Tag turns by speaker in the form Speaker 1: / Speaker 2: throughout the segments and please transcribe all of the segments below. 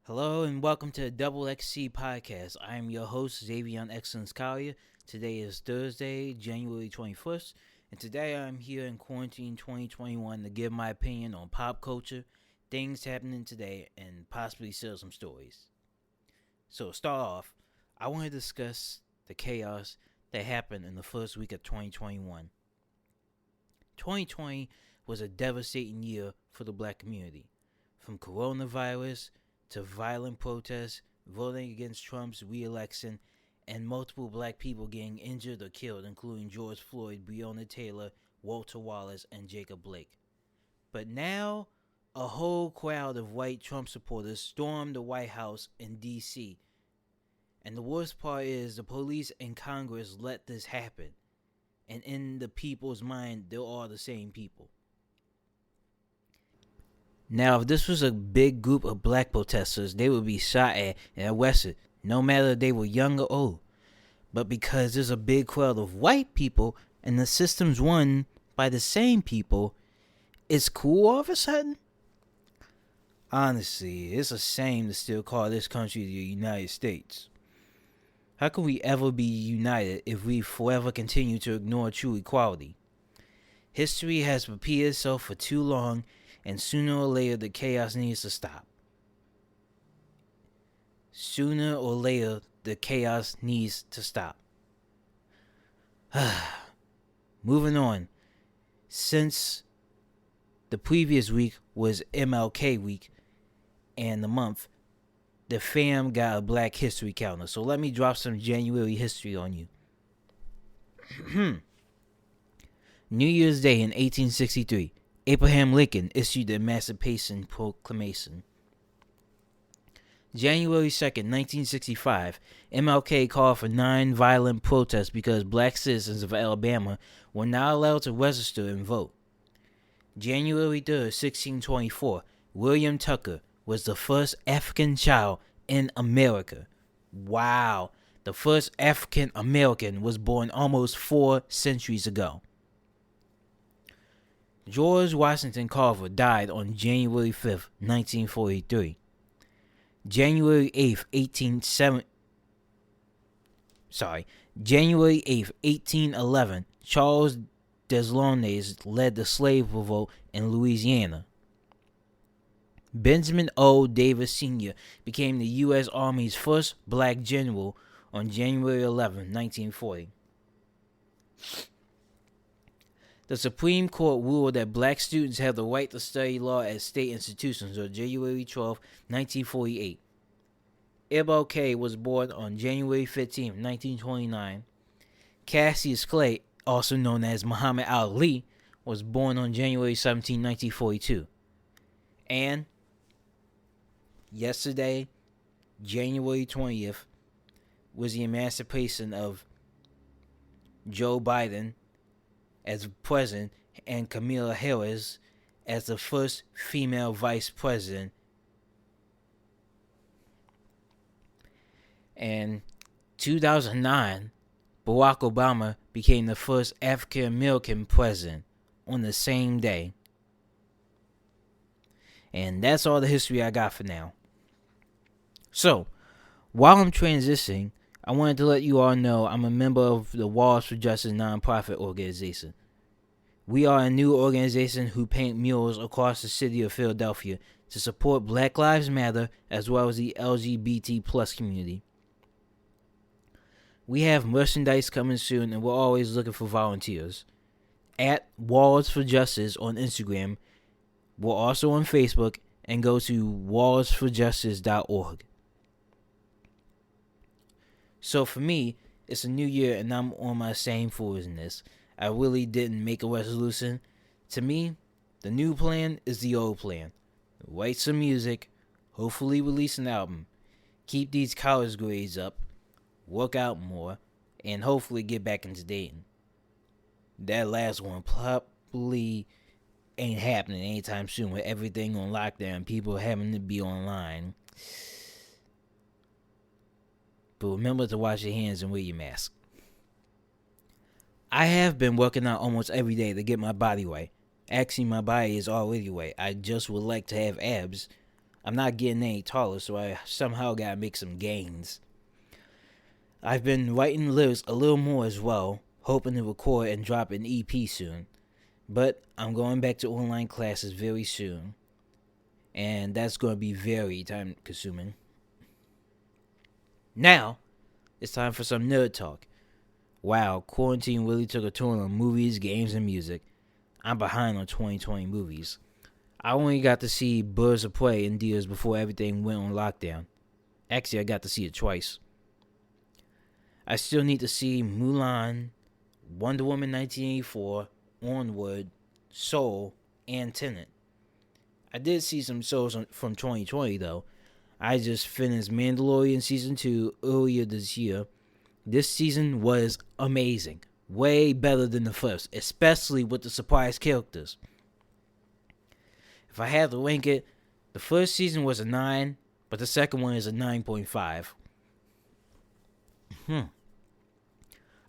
Speaker 1: Hello and welcome to the Double XC podcast. I am your host, Xavion Excellence Collier. Today is Thursday, January 21st, and today I'm here in quarantine 2021 to give my opinion on pop culture, things happening today, and possibly share some stories. So, to start off, I want to discuss the chaos that happened in the first week of 2021. 2020 was a devastating year for the black community. From coronavirus to violent protests, voting against Trump's re-election, and multiple black people getting injured or killed, including George Floyd, Breonna Taylor, Walter Wallace, and Jacob Blake. But now, a whole crowd of white Trump supporters stormed the White House in D.C. And the worst part is the police and Congress let this happen. And in the people's mind, they're all the same people. Now, if this was a big group of black protesters, they would be shot at and arrested, no matter if they were young or old. But because there's a big crowd of white people and the system's run by the same people, it's cool all of a sudden? Honestly, it's a shame to still call this country the United States. How can we ever be united if we forever continue to ignore true equality? History has repeated itself for too long, and sooner or later the chaos needs to stop. Sooner or later the chaos needs to stop. Moving on. Since the previous week was MLK week and the month, the fam got a Black History calendar. So let me drop some January history on you. New Year's Day in 1863. Abraham Lincoln issued the Emancipation Proclamation. January 2nd, 1965, MLK called for non-violent protests because black citizens of Alabama were not allowed to register and vote. January 3rd, 1624, William Tucker was the first African child in America. Wow, the first African American was born almost 4 centuries ago. George Washington Carver died on January 5th, 1943. January 8th, 1811, Charles Dessalines led the slave revolt in Louisiana. Benjamin O. Davis Sr. became the U.S. Army's first black general on January 11, 1940. The Supreme Court ruled that black students have the right to study law at state institutions on January 12, 1948. MLK was born on January 15, 1929. Cassius Clay, also known as Muhammad Ali, was born on January 17, 1942. And yesterday, January 20th, was the emancipation of Joe Biden as president and Kamala Harris as the first female vice president. And 2009, Barack Obama became the first African American president on the same day. And that's all the history I got for now. So, while I'm transitioning, I wanted to let you all know I'm a member of the Walls for Justice nonprofit organization. We are a new organization who paint murals across the city of Philadelphia to support Black Lives Matter as well as the LGBT plus community. We have merchandise coming soon and we're always looking for volunteers. At Walls for Justice on Instagram. We're also on Facebook and go to wallsforjustice.org. So for me, it's a new year and I'm on my same foolishness. I really didn't make a resolution. To me, the new plan is the old plan. Write some music, hopefully release an album, keep these college grades up, work out more, and hopefully get back into dating. That last one probably ain't happening anytime soon with everything on lockdown, people having to be online. But remember to wash your hands and wear your mask. I have been working out almost every day to get my body right. Actually, my body is already right. I just would like to have abs. I'm not getting any taller, so I somehow gotta make some gains. I've been writing lyrics a little more as well, hoping to record and drop an EP soon. But I'm going back to online classes very soon, and that's going to be very time consuming. Now, it's time for some nerd talk. Wow, quarantine really took a toll on movies, games, and music. I'm behind on 2020 movies. I only got to see Birds of Prey in theaters before everything went on lockdown. Actually, I got to see it twice. I still need to see Mulan, Wonder Woman 1984, Onward, Soul, and Tenet. I did see some shows from 2020 though. I just finished Mandalorian Season 2 earlier this year. This season was amazing. Way better than the first, especially with the surprise characters. If I had to rank it, the first season was a 9, but the second one is a 9.5.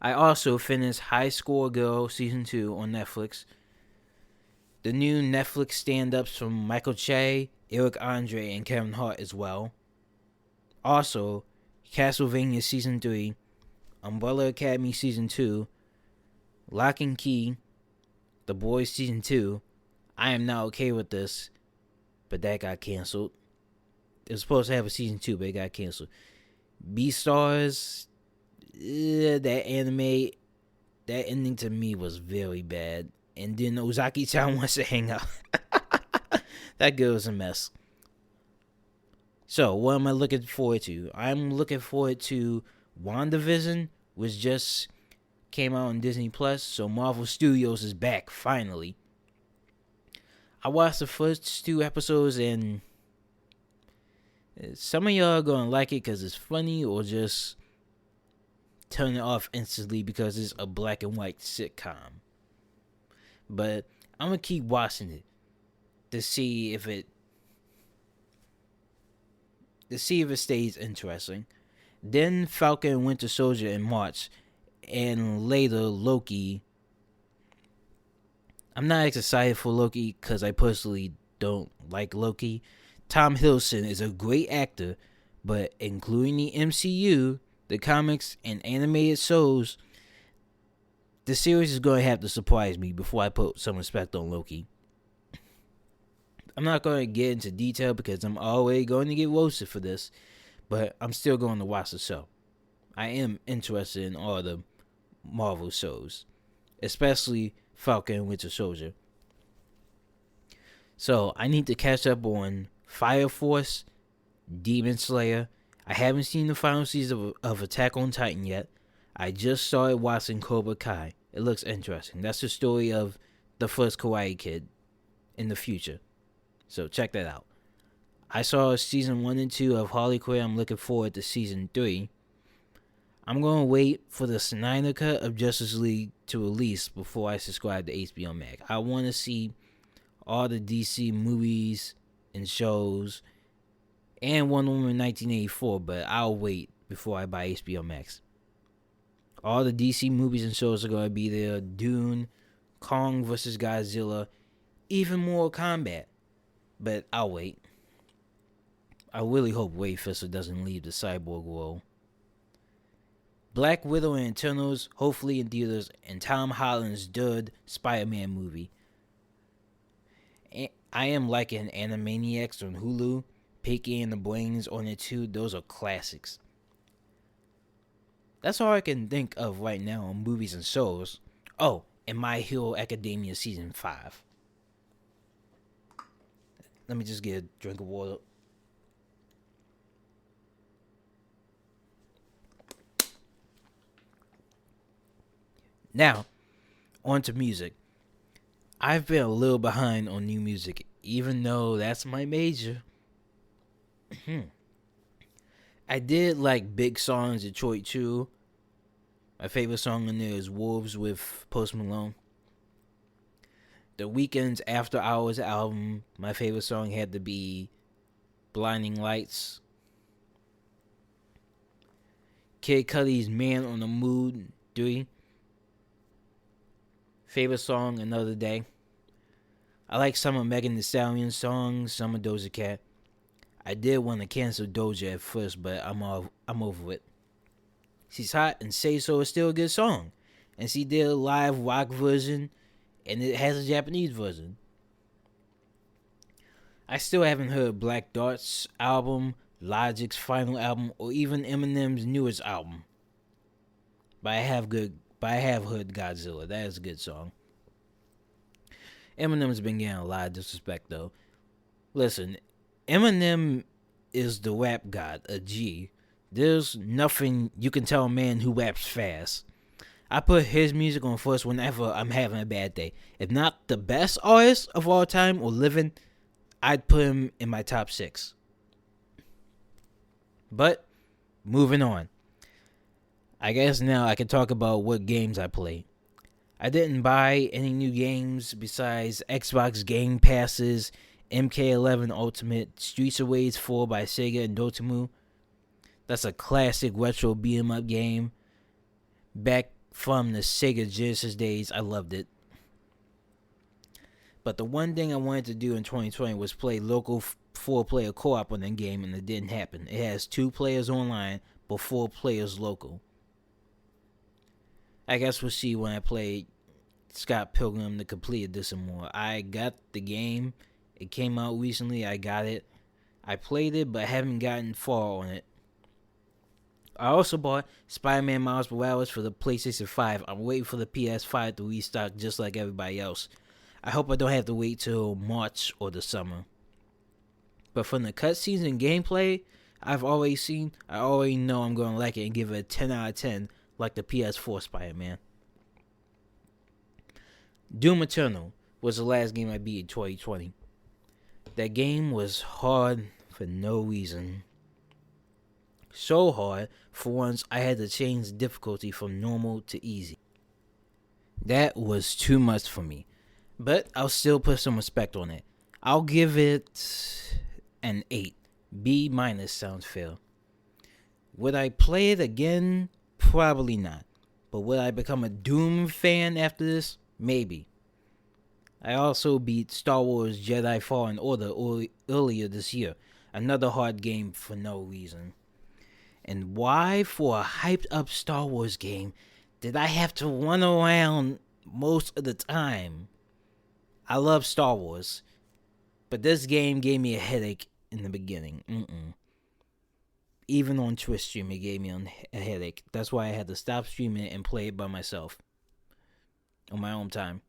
Speaker 1: I also finished High Score Girl Season 2 on Netflix. The new Netflix stand-ups from Michael Che, Eric Andre, and Kevin Hart as well. Also, Castlevania Season 3, Umbrella Academy Season 2, Lock and Key, The Boys Season 2. I am not okay with this, but that got canceled. It was supposed to have a Season 2, but it got canceled. Beastars, that anime, that ending to me was very bad. And then Ozaki-chan wants to hang out. That girl's a mess. So, what am I looking forward to? I'm looking forward to WandaVision, which just came out on Disney Plus. So, Marvel Studios is back, finally. I watched the first 2 episodes, and some of y'all are going to like it because it's funny, or just turn it off instantly because it's a black and white sitcom. But I'm going to keep watching it to see if it stays interesting. Then Falcon and Winter Soldier in March, and later Loki. I'm not excited for Loki because I personally don't like Loki. Tom Hiddleston is a great actor, but including the MCU, the comics, and animated shows, the series is going to have to surprise me before I put some respect on Loki. I'm not going to get into detail because I'm already going to get roasted for this, but I'm still going to watch the show. I am interested in all the Marvel shows, especially Falcon and Winter Soldier. So I need to catch up on Fire Force, Demon Slayer. I haven't seen the final season of Attack on Titan yet. I just started watching Cobra Kai. It looks interesting. That's the story of the first Karate Kid in the future. So check that out. I saw season 1 and 2 of Harley Quinn. I'm looking forward to season 3. I'm going to wait for the Snyder Cut of Justice League to release before I subscribe to HBO Max. I want to see all the DC movies and shows and Wonder Woman 1984, but I'll wait before I buy HBO Max. All the DC movies and shows are going to be there. Dune, Kong vs. Godzilla, even more Kombat. But I'll wait. I really hope Wade Fisher doesn't leave the cyborg role. Black Widow and Eternals, hopefully in theaters, and Tom Holland's third Spider-Man movie. I am liking Animaniacs on Hulu, Pinky and the Brains on it too. Those are classics. That's all I can think of right now on movies and shows. Oh, and My Hero Academia Season 5. Let me just get a drink of water. Now, on to music. I've been a little behind on new music, even though that's my major. I did like Big Song's Detroit 2. My favorite song in there is Wolves with Post Malone. The Weeknd's After Hours album, my favorite song had to be Blinding Lights. Kid Cudi's Man on the Mood 3. Favorite song, Another Day. I like some of Megan Thee Stallion's songs, some of Doja Cat. I did want to cancel Doja at first, but I'm over it. She's hot, and Say So is still a good song. And she did a live rock version, and it has a Japanese version. I still haven't heard Black Dart's album, Logic's final album, or even Eminem's newest album. But I have heard Godzilla. That is a good song. Eminem's been getting a lot of disrespect though. Listen, Eminem is the rap god, a G. There's nothing you can tell a man who raps fast. I put his music on first whenever I'm having a bad day. If not the best artist of all time or living, I'd put him in my top 6. But, moving on. I guess now I can talk about what games I play. I didn't buy any new games besides Xbox Game Passes, MK11 Ultimate, Streets of Rage 4 by Sega and Dotemu. That's a classic retro beat 'em up game. Back from the Sega Genesis days, I loved it. But the one thing I wanted to do in 2020 was play local 4-player co-op on that game, and it didn't happen. It has 2 players online, but 4 players local. I guess we'll see when I play Scott Pilgrim the Complete Edition more. I got the game. It came out recently. I got it. I played it, but haven't gotten far on it. I also bought Spider-Man Miles Morales for the PlayStation 5. I'm waiting for the PS5 to restock just like everybody else. I hope I don't have to wait till March or the summer. But from the cutscenes and gameplay I've already seen, I already know I'm going to like it and give it a 10 out of 10 like the PS4 Spider-Man. Doom Eternal was the last game I beat in 2020. That game was hard for no reason. So hard, for once I had to change the difficulty from normal to easy. That was too much for me. But I'll still put some respect on it. I'll give it an 8. B- sounds fair. Would I play it again? Probably not. But would I become a Doom fan after this? Maybe. I also beat Star Wars Jedi Fallen Order earlier this year. Another hard game for no reason. And why, for a hyped up Star Wars game, did I have to run around most of the time? I love Star Wars, but this game gave me a headache in the beginning. Even on Twitch stream, it gave me a headache. That's why I had to stop streaming and play it by myself on my own time.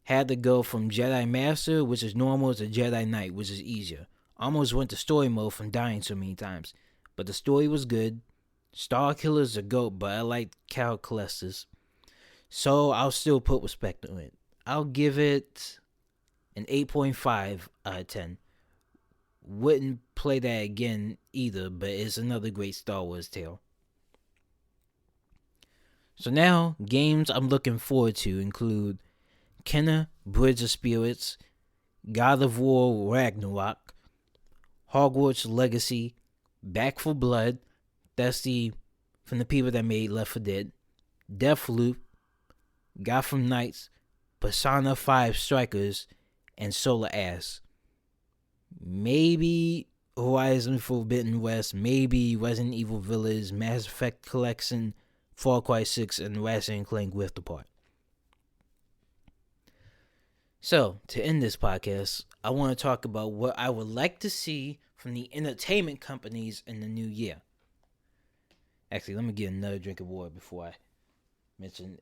Speaker 1: Had to go from Jedi Master, which is normal, to Jedi Knight, which is easier. Almost went to story mode from dying so many times. But the story was good. Star Killer's a goat, but I like Cal Kestis. So I'll still put respect on it. I'll give it an 8.5 out of 10. Wouldn't play that again either, but it's another great Star Wars tale. So now, games I'm looking forward to include Kenna, Bridge of Spirits, God of War Ragnarok, Hogwarts Legacy, Back 4 Blood, that's from the people that made Left 4 Dead, Deathloop, Gotham Knights, Persona 5 Strikers, and Solar Ass. Maybe Horizon Forbidden West, maybe Resident Evil Village, Mass Effect Collection, Far Cry 6, and Ratchet & Clank Rift Apart. So, to end this podcast, I want to talk about what I would like to see from the entertainment companies in the new year. Actually, let me get another drink of water before I mention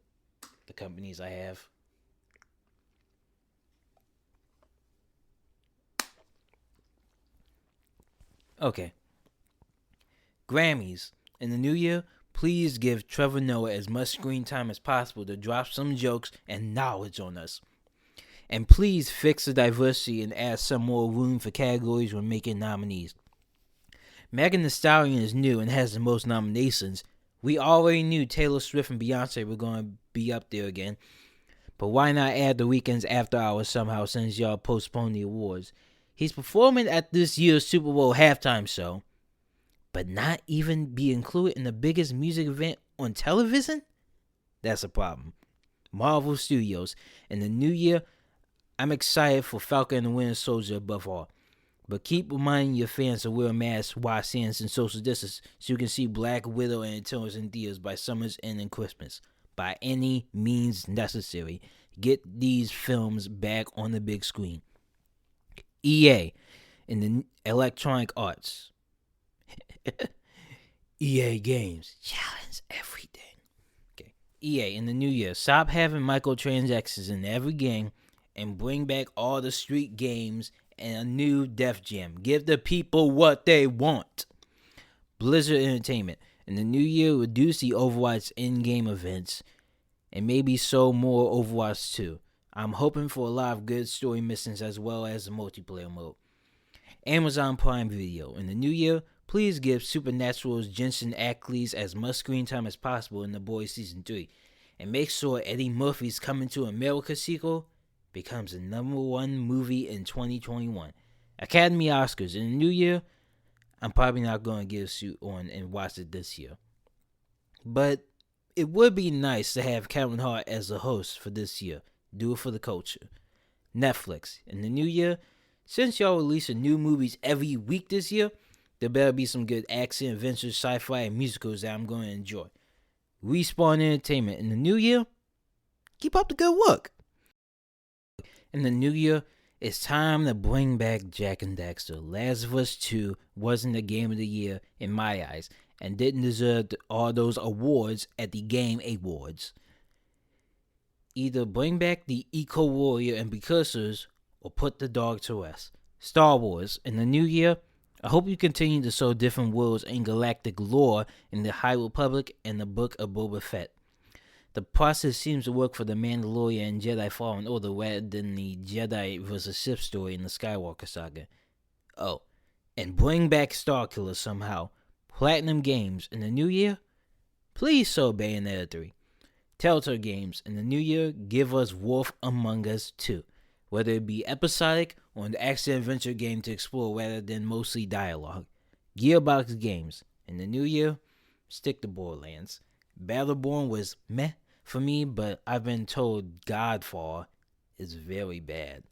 Speaker 1: the companies I have. Okay. Grammys. In the new year, please give Trevor Noah as much screen time as possible to drop some jokes and knowledge on us. And please fix the diversity and add some more room for categories when making nominees. Megan Thee Stallion is new and has the most nominations. We already knew Taylor Swift and Beyonce were going to be up there again. But why not add The Weeknd's After Hours somehow since y'all postponed the awards? He's performing at this year's Super Bowl halftime show, but not even be included in the biggest music event on television? That's a problem. Marvel Studios. In the new year, I'm excited for Falcon and the Winter Soldier above all. But keep reminding your fans to wear masks, wash hands, and social distance so you can see Black Widow and Eternals in theaters by summer's end and Christmas. By any means necessary, get these films back on the big screen. EA in the Electronic Arts. EA Games challenge everything. Okay. EA in the new year, stop having microtransactions in every game and bring back all the street games and a new Def Jam. Give the people what they want. Blizzard Entertainment in the new year, reduce the Overwatch in-game events and maybe show more Overwatch 2. I'm hoping for a lot of good story missions as well as the multiplayer mode. Amazon Prime Video in the new year, please give Supernatural's Jensen Ackles as much screen time as possible in The Boys Season 3. And make sure Eddie Murphy's Coming to America sequel becomes the #1 movie in 2021. Academy Oscars in the new year, I'm probably not going to get a suit on and watch it this year. But it would be nice to have Kevin Hart as the host for this year. Do it for the culture. Netflix in the new year, since y'all releasing new movies every week this year, there better be some good action, adventure, sci-fi, and musicals that I'm going to enjoy. Respawn Entertainment in the new year, keep up the good work. In the new year, it's time to bring back Jak and Daxter. Last of Us 2 wasn't the game of the year in my eyes and didn't deserve all those awards at the Game Awards. Either bring back the Eco Warrior and Precursors or put the dog to rest. Star Wars in the new year, I hope you continue to show different worlds and galactic lore in the High Republic and the Book of Boba Fett. The process seems to work for The Mandalorian and Jedi Fallen Order rather than the Jedi vs. Sith story in the Skywalker saga. Oh, and bring back Starkiller somehow. Platinum Games in the new year, please show Bayonetta 3. Telltale Games in the new year, give us Wolf Among Us 2. Whether it be episodic or an action-adventure game to explore rather than mostly dialogue. Gearbox Games in the new year, stick to Borderlands. Battleborn was meh for me, but I've been told Godfall is very bad.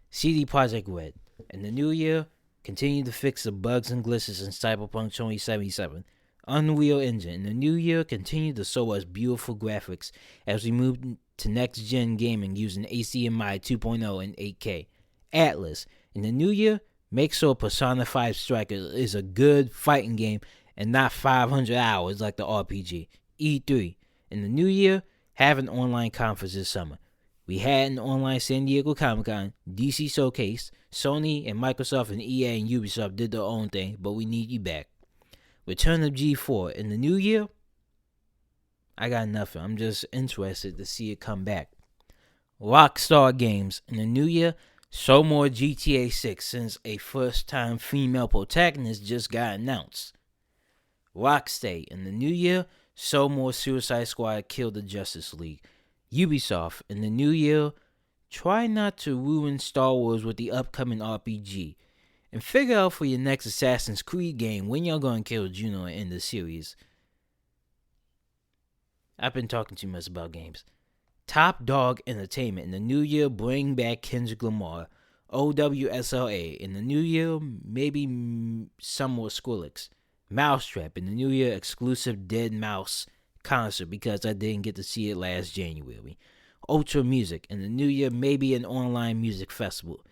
Speaker 1: CD Projekt Red in the new year, continue to fix the bugs and glitches in Cyberpunk 2077. Unreal Engine in the new year, continue to show us beautiful graphics as we move to next-gen gaming using HDMI 2.0 and 8K. Atlas in the new year, make sure Persona 5 Striker is a good fighting game and not 500 hours like the RPG. E3 in the new year, have an online conference this summer. We had an online San Diego Comic-Con, DC Showcase, Sony and Microsoft and EA and Ubisoft did their own thing, but we need you back. Return of G4 in the new year, I got nothing. I'm just interested to see it come back. Rockstar Games in the new year, show more GTA 6 since a first-time female protagonist just got announced. Rocksteady in the new year, show more Suicide Squad Kill the Justice League. Ubisoft in the new year, try not to ruin Star Wars with the upcoming RPG. And figure out for your next Assassin's Creed game when y'all gonna kill Juno and end the series. I've been talking too much about games. Top Dog Entertainment in the new year, bring back Kendrick Lamar. OWSLA in the new year, maybe some more Skrillex. Mousetrap in the new year, exclusive Dead Mouse concert because I didn't get to see it last January. Ultra Music in the new year, maybe an online music festival.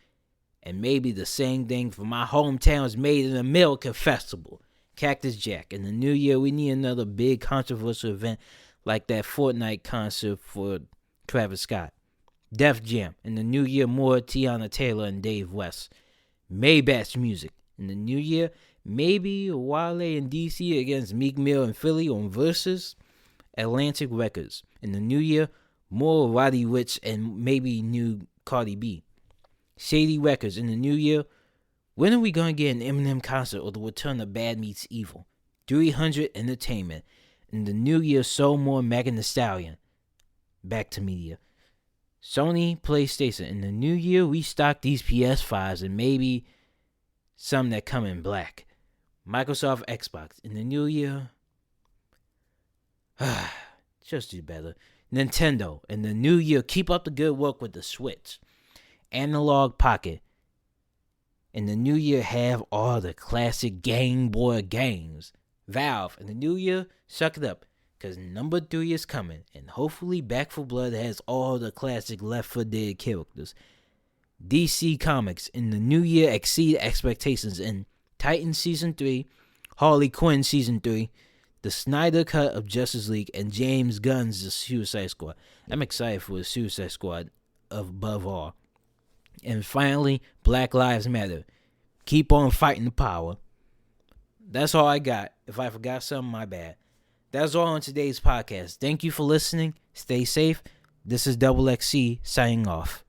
Speaker 1: And maybe the same thing for my hometown's Made in America festival. Cactus Jack in the new year, we need another big controversial event like that Fortnite concert for Travis Scott. Def Jam in the new year, more Tiana Taylor and Dave West. Maybach Music in the new year, maybe Wale and DC against Meek Mill and Philly on Versus. Atlantic Records in the new year, more Roddy Ricch and maybe new Cardi B. Shady Records in the new year, when are we going to get an Eminem concert or the return of Bad Meets Evil? 300 Entertainment in the new year, so more Megan Thee Stallion. Back to media. Sony PlayStation in the new year, restock these PS5s and maybe some that come in black. Microsoft Xbox in the new year, just do better. Nintendo in the new year, keep up the good work with the Switch. Analog Pocket, in the new year have all the classic Game Boy games. Valve, in the new year, suck it up, because number 3 is coming, and hopefully Back 4 Blood has all the classic Left 4 Dead characters. DC Comics, in the new year, exceed expectations in Titan Season 3, Harley Quinn Season 3, the Snyder Cut of Justice League, and James Gunn's The Suicide Squad. I'm excited for the Suicide Squad above all. And finally, Black Lives Matter. Keep on fighting the power. That's all I got. If I forgot something, my bad. That's all on today's podcast. Thank you for listening. Stay safe. This is Double XC signing off.